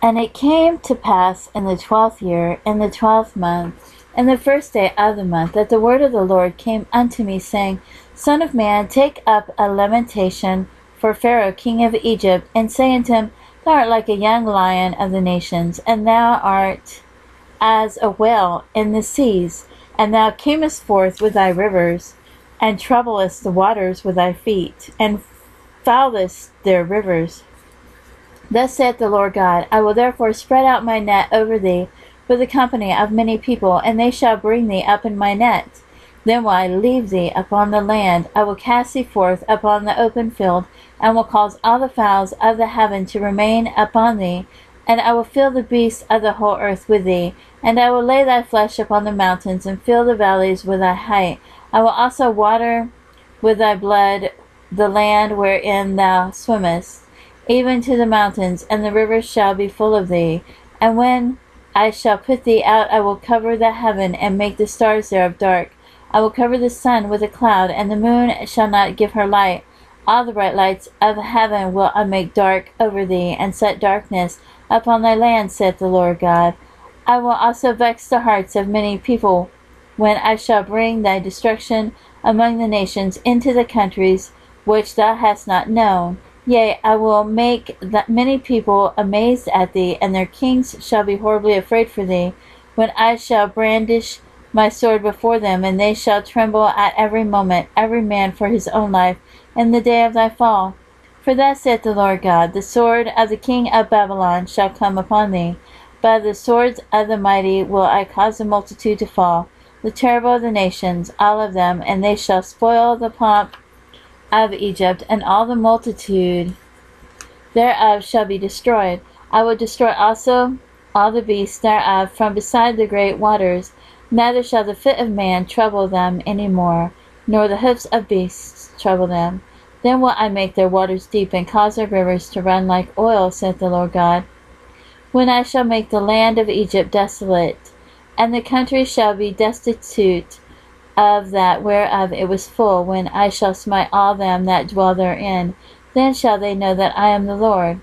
And it came to pass in the 12th year, in the 12th month, in the first day of the month, that the word of the Lord came unto me, saying, Son of man, take up a lamentation for Pharaoh king of Egypt, and say unto him, Thou art like a young lion of the nations, and thou art as a whale in the seas, and thou camest forth with thy rivers, and troublest the waters with thy feet, and foulest their rivers. Thus saith the Lord God, I will therefore spread out my net over thee for the company of many people, and they shall bring thee up in my net. Then will I leave thee upon the land, I will cast thee forth upon the open field, and will cause all the fowls of the heaven to remain upon thee, and I will fill the beasts of the whole earth with thee, and I will lay thy flesh upon the mountains, and fill the valleys with thy height. I will also water with thy blood the land wherein thou swimmest, even to the mountains, and the rivers shall be full of thee. And when I shall put thee out, I will cover the heaven, and make the stars thereof dark. I will cover the sun with a cloud, and the moon shall not give her light. All the bright lights of heaven will I make dark over thee, and set darkness upon thy land, saith the Lord God. I will also vex the hearts of many people, when I shall bring thy destruction among the nations into the countries which thou hast not known. Yea, I will make many people amazed at thee, and their kings shall be horribly afraid for thee, when I shall brandish my sword before them, and they shall tremble at every moment, every man for his own life, in the day of thy fall. For thus saith the Lord God, the sword of the king of Babylon shall come upon thee. By the swords of the mighty will I cause the multitude to fall, the terrible of the nations, all of them, and they shall spoil the pomp of Egypt, and all the multitude thereof shall be destroyed. I will destroy also all the beasts thereof from beside the great waters, neither shall the foot of man trouble them any more, nor the hoofs of beasts trouble them. Then will I make their waters deep, and cause their rivers to run like oil, saith the Lord God. When I shall make the land of Egypt desolate, and the country shall be destitute of that whereof it was full, when I shall smite all them that dwell therein, then shall they know that I am the Lord.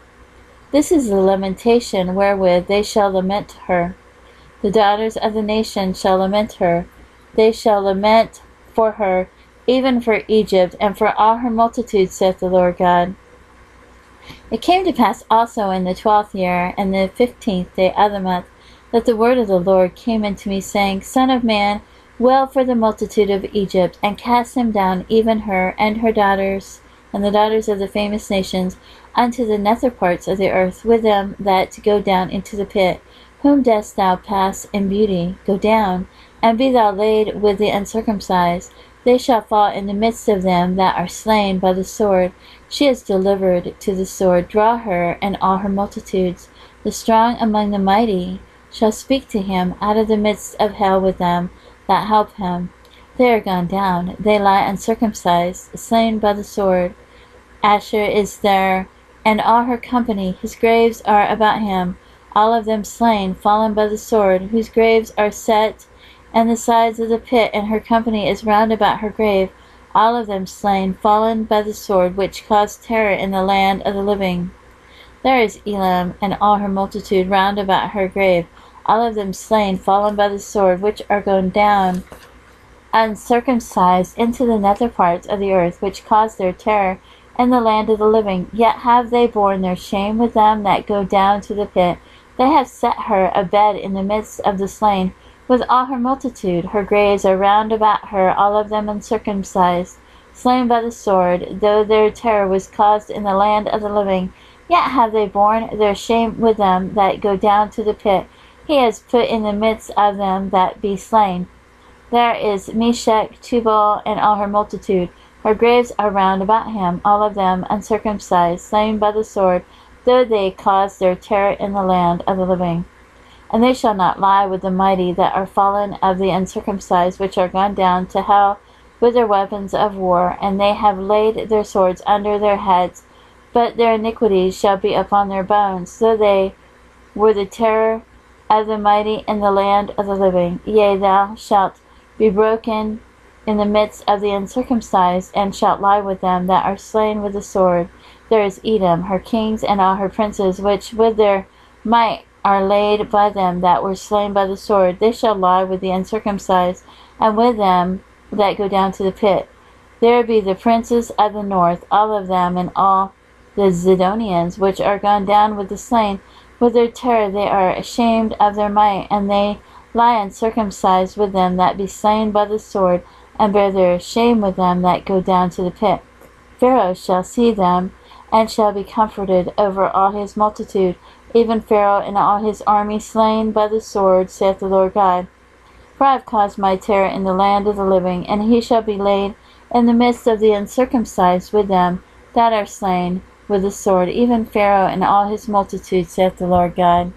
This is the lamentation wherewith they shall lament her. The daughters of the nation shall lament her. They shall lament for her, even for Egypt, and for all her multitude, saith the Lord God. It came to pass also in the 12th year, and the 15th day of the month, that the word of the Lord came unto me, saying, Son of man, wail for the multitude of Egypt, and cast them down, even her and her daughters, and the daughters of the famous nations, unto the nether parts of the earth, with them that go down into the pit. Whom dost thou pass in beauty? Go down, and be thou laid with the uncircumcised. They shall fall in the midst of them that are slain by the sword. She is delivered to the sword. Draw her and all her multitudes. The strong among the mighty shall speak to him out of the midst of hell with them that help him. They are gone down. They lie uncircumcised, slain by the sword. Asher is there, and all her company. His graves are about him. All of them slain, fallen by the sword, whose graves are set in the sides of the pit, and her company is round about her grave. All of them slain, fallen by the sword, which caused terror in the land of the living. There is Elam, and all her multitude round about her grave. All of them slain, fallen by the sword, which are gone down uncircumcised into the nether parts of the earth, which caused their terror in the land of the living. Yet have they borne their shame with them that go down to the pit. They have set her a bed in the midst of the slain, with all her multitude. Her graves are round about her, all of them uncircumcised, slain by the sword, though their terror was caused in the land of the living. Yet have they borne their shame with them that go down to the pit. He has put in the midst of them that be slain. There is Meshech, Tubal, and all her multitude. Her graves are round about him, all of them uncircumcised, slain by the sword, though they caused their terror in the land of the living. And they shall not lie with the mighty that are fallen of the uncircumcised, which are gone down to hell with their weapons of war, and they have laid their swords under their heads, but their iniquities shall be upon their bones, though they were the terror of the mighty in the land of the living. Yea, thou shalt be broken in the midst of the uncircumcised, and shalt lie with them that are slain with the sword. There is Edom, her kings, and all her princes, which with their might are laid by them that were slain by the sword. They shall lie with the uncircumcised, and with them that go down to the pit. There be the princes of the north, all of them, and all the Zidonians, which are gone down with the slain. With their terror they are ashamed of their might, and they lie uncircumcised with them that be slain by the sword, and bear their shame with them that go down to the pit. Pharaoh shall see them, and shall be comforted over all his multitude, even Pharaoh and all his army slain by the sword, saith the Lord God. For I have caused my terror in the land of the living, and he shall be laid in the midst of the uncircumcised with them that are slain with the sword, even Pharaoh and all his multitude, saith the Lord God.